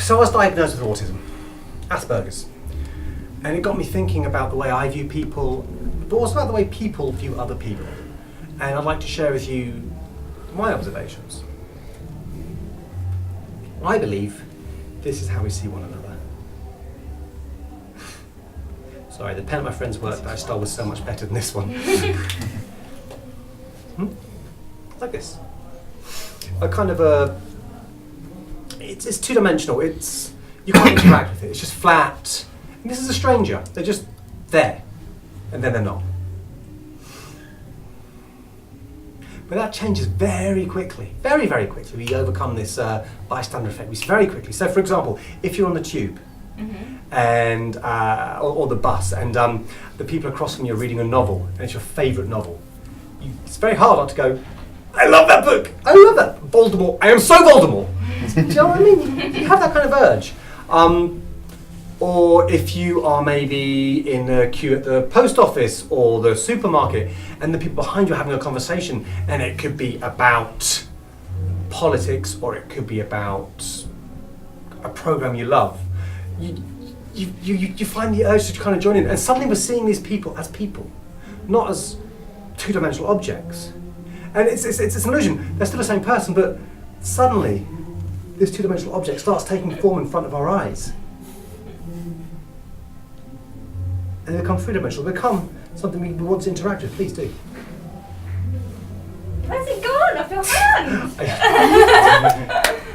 So I was diagnosed with autism, Asperger's, and it got me thinking about the way I view people, but also about the way people view other people. And I'd like to share with you my observations. I believe this is how we see one another. Sorry, the pen at my friend's work that I stole was so much better than this one. Like this. A kind of a... It's two-dimensional. It's... You can't interact with it. It's just flat. And this is a stranger. They're just there. And then they're not. But that changes very quickly. Very, very quickly. We overcome this bystander effect. We see very quickly. So, for example, if you're on the tube, and or the bus, and the people across from you are reading a novel, and it's your favourite novel, it's very hard not to go, I love that book! I love that! Voldemort! I am so Voldemort! Do you know what I mean? You have that kind of urge. Or if you are maybe in a queue at the post office or the supermarket, and the people behind you are having a conversation, and it could be about politics, or it could be about a program you love. You find the urge to kind of join in, and suddenly we're seeing these people as people, not as two-dimensional objects. And it's an illusion. They're still the same person, but suddenly this two-dimensional object starts taking form in front of our eyes. And they become three-dimensional, they become something we want to interact with. Please do. Where's it gone? Off your hand!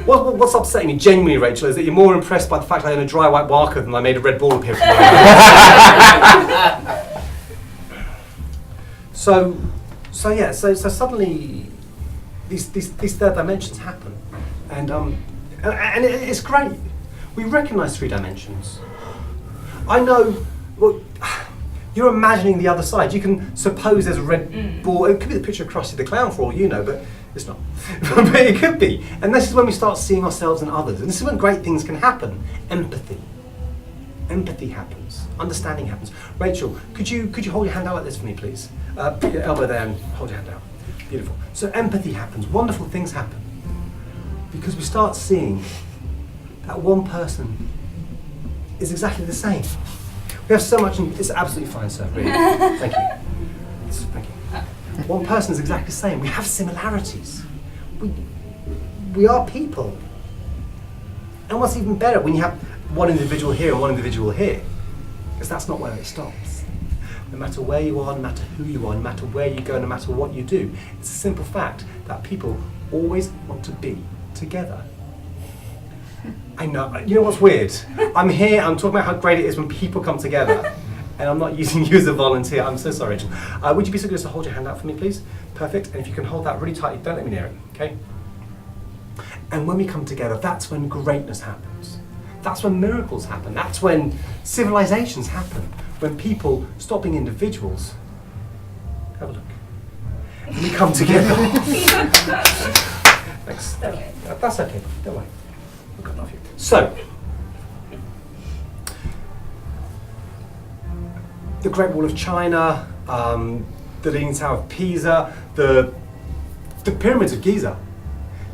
What's upsetting me, genuinely, Rachel, is that you're more impressed by the fact I own a dry white marker than I made a red ball appear from my eyes. So suddenly these third dimensions happen, and it's great. We recognise three dimensions. I know. Well, you're imagining the other side. You can suppose there's a red ball. It could be the picture of Krusty the Clown for all you know, but it's not. But it could be. And this is when we start seeing ourselves and others. And this is when great things can happen. Empathy. Empathy happens. Understanding happens. Rachel, could you hold your hand out like this for me, please? Put your elbow there and hold your hand out. Beautiful. So empathy happens. Wonderful things happen. Because we start seeing that one person is exactly the same. We have so much, it's absolutely fine, sir, really. Thank you. Thank you. One person is exactly the same. We have similarities. We are people. And what's even better, when you have one individual here and one individual here, because that's not where it stops. No matter where you are, no matter who you are, no matter where you go, no matter what you do, it's a simple fact that people always want to be together. I know. You know what's weird? I'm here, I'm talking about how great it is when people come together, and I'm not using you as a volunteer. I'm so sorry, Rachel. Would you be so good as to hold your hand out for me, please? Perfect. And if you can hold that really tightly, don't let me near it, okay? And when we come together, that's when greatness happens. That's when miracles happen. That's when civilizations happen. When people stop being individuals. Have a look. And we come together. Thanks. That's okay. Don't worry. I love you. So, the Great Wall of China, the Leaning Tower of Pisa, the pyramids of Giza.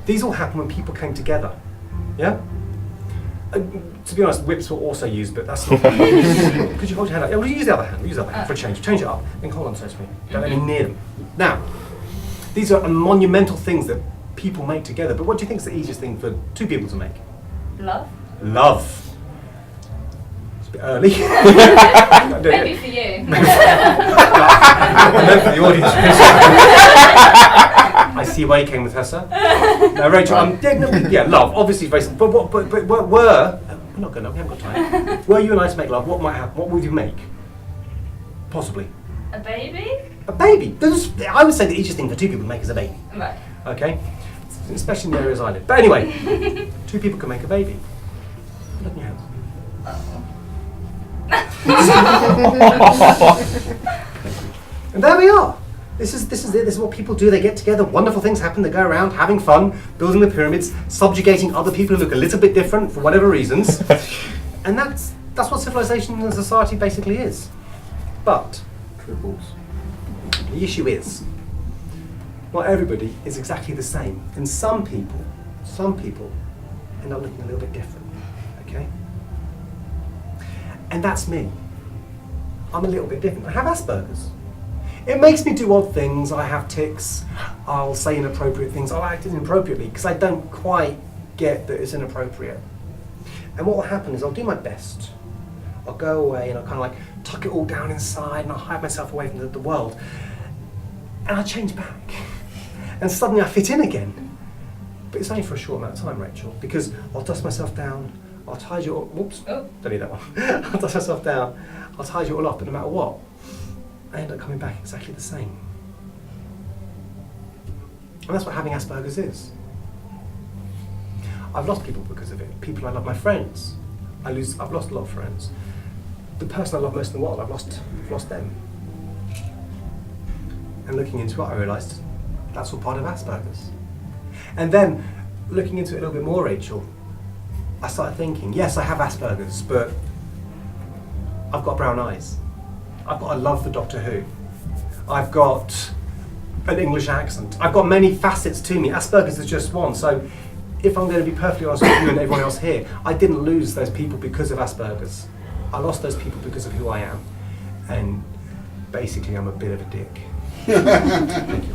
These all happened when people came together. Yeah? To be honest, whips were also used, but that's not. Could you hold your hand out? Yeah, we'll use the other hand. We'll use the other hand for a change. Change it up. Then hold on to me. Don't let me near them. Now, these are monumental things that people make together. But what do you think is the easiest thing for two people to make? Love. Love. It's a bit early. Maybe for you. And then for the audience. I see where you came with her, sir. No, Rachel. Love. Obviously, very simple. But we're not going to. We haven't got time. Were you and I to make love? What might happen? What would you make? Possibly. A baby. A baby. I would say the easiest thing for two people to make is a baby. Right. Okay. Especially in the areas I live. But anyway, two people can make a baby. Look in your hands. And there we are. This is it. This is what people do. They get together. Wonderful things happen. They go around having fun, building the pyramids, subjugating other people who look a little bit different for whatever reasons. And that's what civilization and society basically is. But the issue is, not everybody is exactly the same, and some people end up looking a little bit different. Okay? And that's me. I'm a little bit different. I have Asperger's. It makes me do odd things. I have tics. I'll say inappropriate things. I'll act inappropriately because I don't quite get that it's inappropriate. And what will happen is I'll do my best. I'll go away and I'll kind of like tuck it all down inside and I'll hide myself away from the world. And I'll change back. And suddenly I fit in again. But it's only for a short amount of time, Rachel, because I'll dust myself down, I'll tidy it all, whoops, Oh. don't need that one. I'll dust myself down, I'll tidy it all up, but no matter what, I end up coming back exactly the same. And that's what having Asperger's is. I've lost people because of it. People I love, my friends. I've lost a lot of friends. The person I love most in the world, I've lost them. And looking into it, I realised that's all part of Asperger's. And then, looking into it a little bit more, Rachel, I started thinking, yes, I have Asperger's, but I've got brown eyes. I've got a love for Doctor Who. I've got an English accent. I've got many facets to me. Asperger's is just one. So, if I'm going to be perfectly honest with you and everyone else here, I didn't lose those people because of Asperger's. I lost those people because of who I am. And basically, I'm a bit of a dick. Thank you.